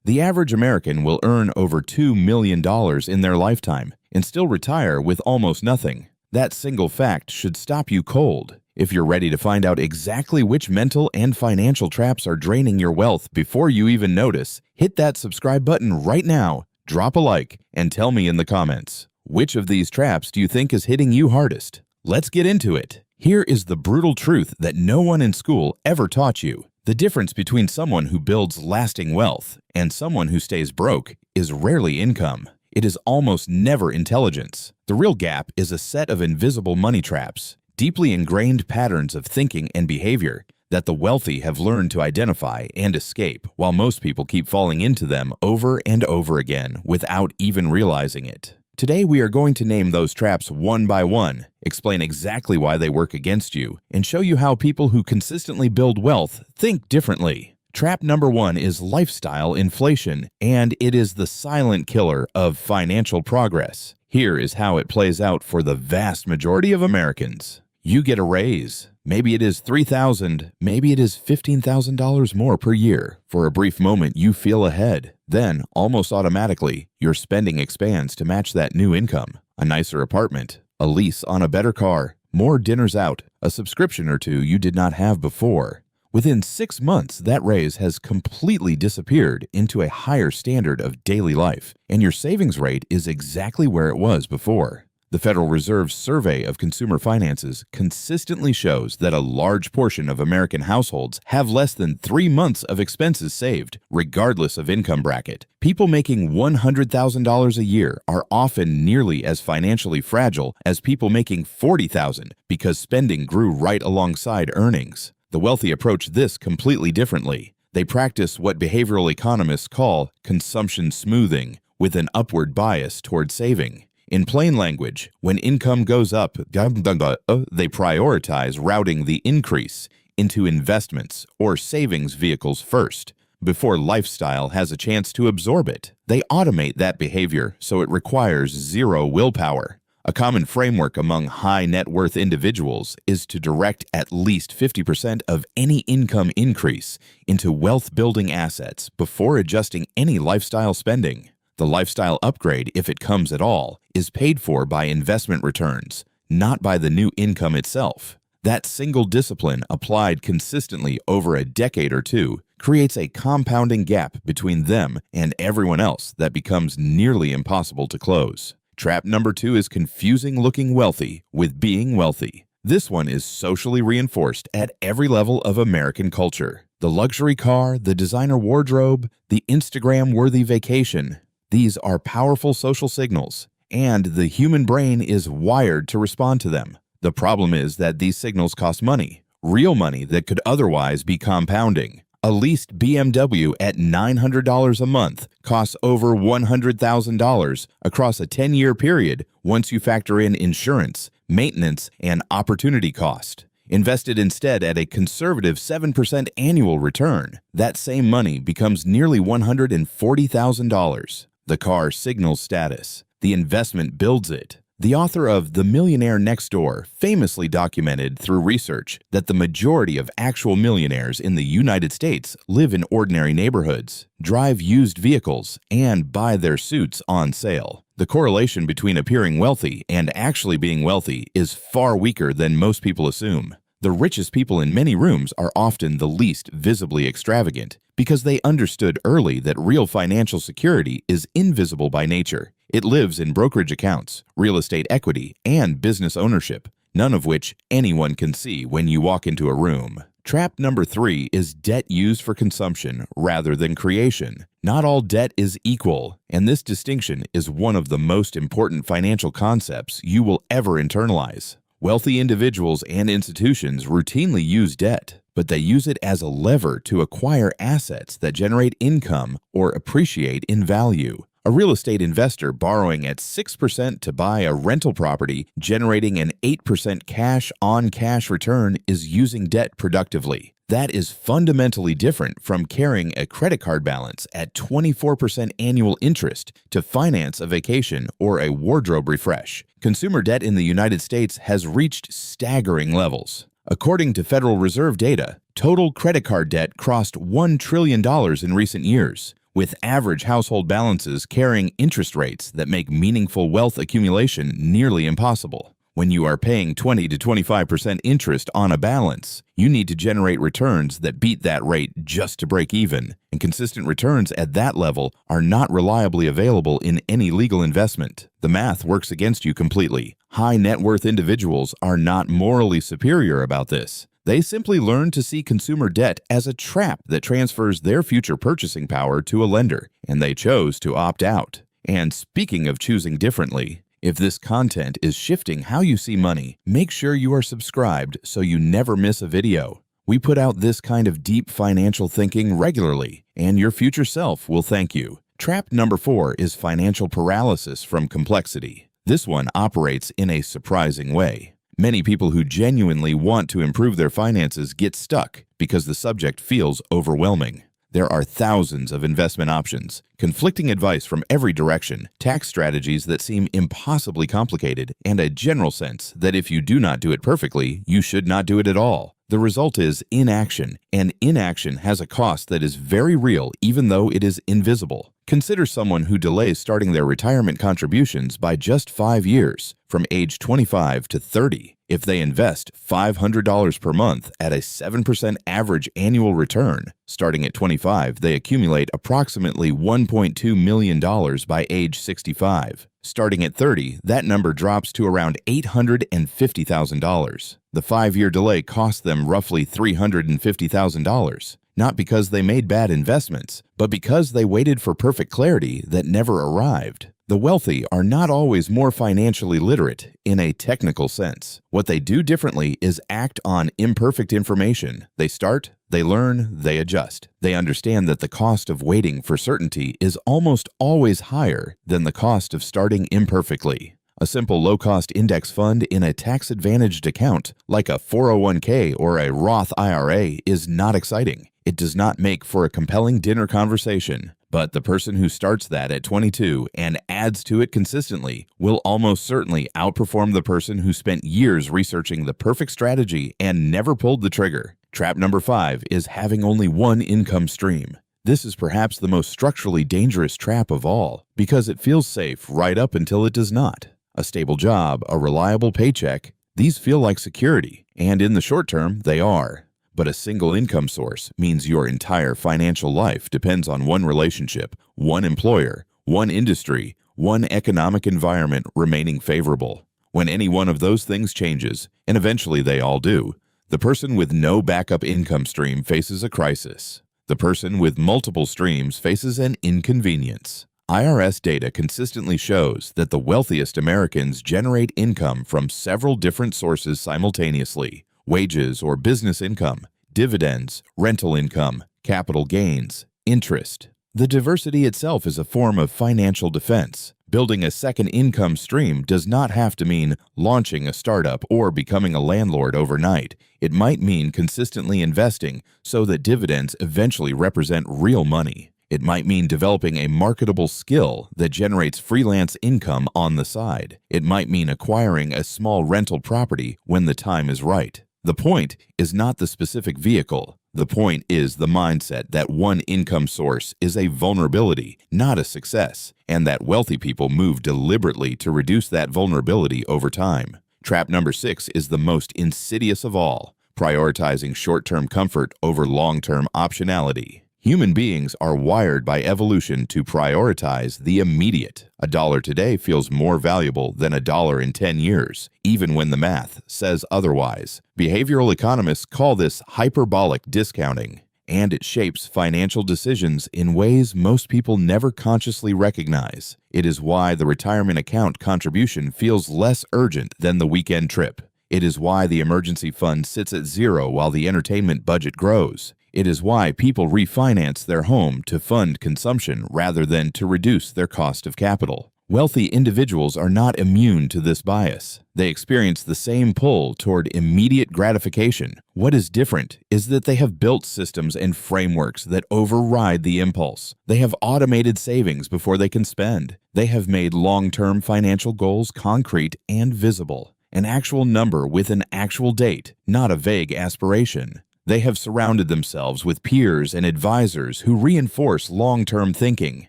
The average American will earn over $2 million in their lifetime and still retire with almost nothing. That single fact should stop you cold. If you're ready to find out exactly which mental and financial traps are draining your wealth before you even notice, hit that subscribe button right now, drop a like, and tell me in the comments, which of these traps do you think is hitting you hardest? Let's get into it. Here is the brutal truth that no one in school ever taught you. The difference between someone who builds lasting wealth and someone who stays broke is rarely income. It is almost never intelligence. The real gap is a set of invisible money traps, deeply ingrained patterns of thinking and behavior that the wealthy have learned to identify and escape, while most people keep falling into them over and over again without even realizing it. Today we are going to name those traps one by one, explain exactly why they work against you, and show you how people who consistently build wealth think differently. Trap number 1 is lifestyle inflation, and it is the silent killer of financial progress. Here is how it plays out for the vast majority of Americans. You get a raise. Maybe it is $3,000, maybe it is $15,000 more per year. For a brief moment, you feel ahead. Then, almost automatically, your spending expands to match that new income. A nicer apartment, a lease on a better car, more dinners out, a subscription or two you did not have before. Within 6 months, that raise has completely disappeared into a higher standard of daily life, and your savings rate is exactly where it was before. The Federal Reserve's survey of consumer finances consistently shows that a large portion of American households have less than 3 months of expenses saved, regardless of income bracket. People making $100,000 a year are often nearly as financially fragile as people making $40,000 because spending grew right alongside earnings. The wealthy approach this completely differently. They practice what behavioral economists call consumption smoothing, with an upward bias toward saving. In plain language, when income goes up, they prioritize routing the increase into investments or savings vehicles first, before lifestyle has a chance to absorb it. They automate that behavior so it requires zero willpower. A common framework among high net worth individuals is to direct at least 50% of any income increase into wealth-building assets before adjusting any lifestyle spending. The lifestyle upgrade, if it comes at all, is paid for by investment returns, not by the new income itself. That single discipline, applied consistently over a decade or two, creates a compounding gap between them and everyone else that becomes nearly impossible to close. Trap number 2 is confusing looking wealthy with being wealthy. This one is socially reinforced at every level of American culture. The luxury car, the designer wardrobe, the Instagram-worthy vacation. These are powerful social signals, and the human brain is wired to respond to them. The problem is that these signals cost money, real money that could otherwise be compounding. A leased BMW at $900 a month costs over $100,000 across a 10-year period once you factor in insurance, maintenance, and opportunity cost. Invested instead at a conservative 7% annual return, that same money becomes nearly $140,000. The car signals status. The investment builds it. The author of The Millionaire Next Door famously documented through research that the majority of actual millionaires in the United States live in ordinary neighborhoods, drive used vehicles, and buy their suits on sale. The correlation between appearing wealthy and actually being wealthy is far weaker than most people assume. The richest people in many rooms are often the least visibly extravagant because they understood early that real financial security is invisible by nature. It lives in brokerage accounts, real estate equity, and business ownership, none of which anyone can see when you walk into a room. Trap number 3 is debt used for consumption rather than creation. Not all debt is equal, and this distinction is one of the most important financial concepts you will ever internalize. Wealthy individuals and institutions routinely use debt, but they use it as a lever to acquire assets that generate income or appreciate in value. A real estate investor borrowing at 6% to buy a rental property, generating an 8% cash-on-cash return, is using debt productively. That is fundamentally different from carrying a credit card balance at 24% annual interest to finance a vacation or a wardrobe refresh. Consumer debt in the United States has reached staggering levels. According to Federal Reserve data, total credit card debt crossed $1 trillion in recent years, with average household balances carrying interest rates that make meaningful wealth accumulation nearly impossible. When you are paying 20 to 25% interest on a balance, you need to generate returns that beat that rate just to break even, and consistent returns at that level are not reliably available in any legal investment. The math works against you completely. High net worth individuals are not morally superior about this. They simply learn to see consumer debt as a trap that transfers their future purchasing power to a lender, and they chose to opt out. And speaking of choosing differently, if this content is shifting how you see money, make sure you are subscribed so you never miss a video. We put out this kind of deep financial thinking regularly, and your future self will thank you. Trap number 4 is financial paralysis from complexity. This one operates in a surprising way. Many people who genuinely want to improve their finances get stuck because the subject feels overwhelming. There are thousands of investment options, conflicting advice from every direction, tax strategies that seem impossibly complicated, and a general sense that if you do not do it perfectly, you should not do it at all. The result is inaction, and inaction has a cost that is very real even though it is invisible. Consider someone who delays starting their retirement contributions by just 5 years, from age 25 to 30. If they invest $500 per month at a 7% average annual return, starting at 25, they accumulate approximately $1.2 million by age 65. Starting at 30, that number drops to around $850,000. The 5-year delay cost them roughly $350,000, not because they made bad investments, but because they waited for perfect clarity that never arrived. The wealthy are not always more financially literate in a technical sense. What they do differently is act on imperfect information. They start, they learn, they adjust. They understand that the cost of waiting for certainty is almost always higher than the cost of starting imperfectly. A simple low-cost index fund in a tax-advantaged account, like a 401k or a Roth IRA, is not exciting. It does not make for a compelling dinner conversation. But the person who starts that at 22 and adds to it consistently will almost certainly outperform the person who spent years researching the perfect strategy and never pulled the trigger. Trap number 5 is having only one income stream. This is perhaps the most structurally dangerous trap of all because it feels safe right up until it does not. A stable job, a reliable paycheck, these feel like security, and in the short term, they are. But a single income source means your entire financial life depends on one relationship, one employer, one industry, one economic environment remaining favorable. When any one of those things changes, and eventually they all do, the person with no backup income stream faces a crisis. The person with multiple streams faces an inconvenience. IRS data consistently shows that the wealthiest Americans generate income from several different sources simultaneously: wages or business income, dividends, rental income, capital gains, interest. The diversity itself is a form of financial defense. Building a second income stream does not have to mean launching a startup or becoming a landlord overnight. It might mean consistently investing so that dividends eventually represent real money. It might mean developing a marketable skill that generates freelance income on the side. It might mean acquiring a small rental property when the time is right. The point is not the specific vehicle. The point is the mindset that one income source is a vulnerability, not a success, and that wealthy people move deliberately to reduce that vulnerability over time. Trap number 6 is the most insidious of all: prioritizing short-term comfort over long-term optionality. Human beings are wired by evolution to prioritize the immediate. A dollar today feels more valuable than a dollar in 10 years, even when the math says otherwise. Behavioral economists call this hyperbolic discounting, and it shapes financial decisions in ways most people never consciously recognize. It is why the retirement account contribution feels less urgent than the weekend trip. It is why the emergency fund sits at zero while the entertainment budget grows. It is why people refinance their home to fund consumption rather than to reduce their cost of capital. Wealthy individuals are not immune to this bias. They experience the same pull toward immediate gratification. What is different is that they have built systems and frameworks that override the impulse. They have automated savings before they can spend. They have made long-term financial goals concrete and visible. An actual number with an actual date, not a vague aspiration. They have surrounded themselves with peers and advisors who reinforce long-term thinking,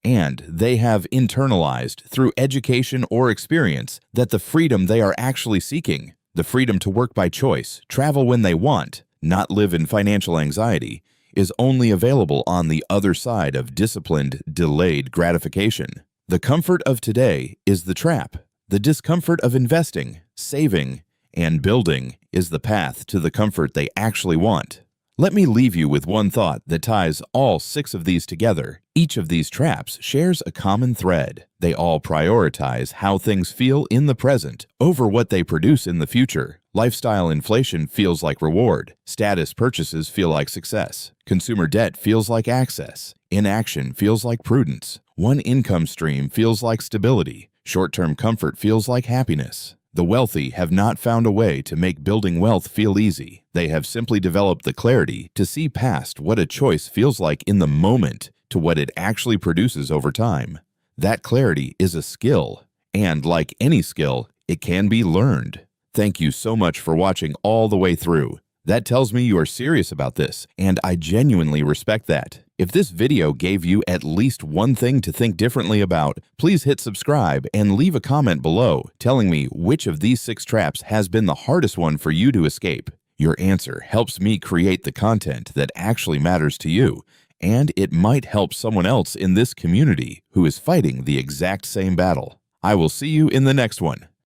and they have internalized through education or experience that the freedom they are actually seeking, the freedom to work by choice, travel when they want, not live in financial anxiety, is only available on the other side of disciplined, delayed gratification. The comfort of today is the trap. The discomfort of investing, saving, and building is the path to the comfort they actually want. Let me leave you with one thought that ties all 6 of these together. Each of these traps shares a common thread. They all prioritize how things feel in the present over what they produce in the future. Lifestyle inflation feels like reward. Status purchases feel like success. Consumer debt feels like access. Inaction feels like prudence. One income stream feels like stability. Short-term comfort feels like happiness. The wealthy have not found a way to make building wealth feel easy. They have simply developed the clarity to see past what a choice feels like in the moment to what it actually produces over time. That clarity is a skill, and like any skill, it can be learned. Thank you so much for watching all the way through. That tells me you are serious about this, and I genuinely respect that. If this video gave you at least one thing to think differently about, please hit subscribe and leave a comment below telling me which of these 6 traps has been the hardest one for you to escape. Your answer helps me create the content that actually matters to you, and it might help someone else in this community who is fighting the exact same battle. I will see you in the next one.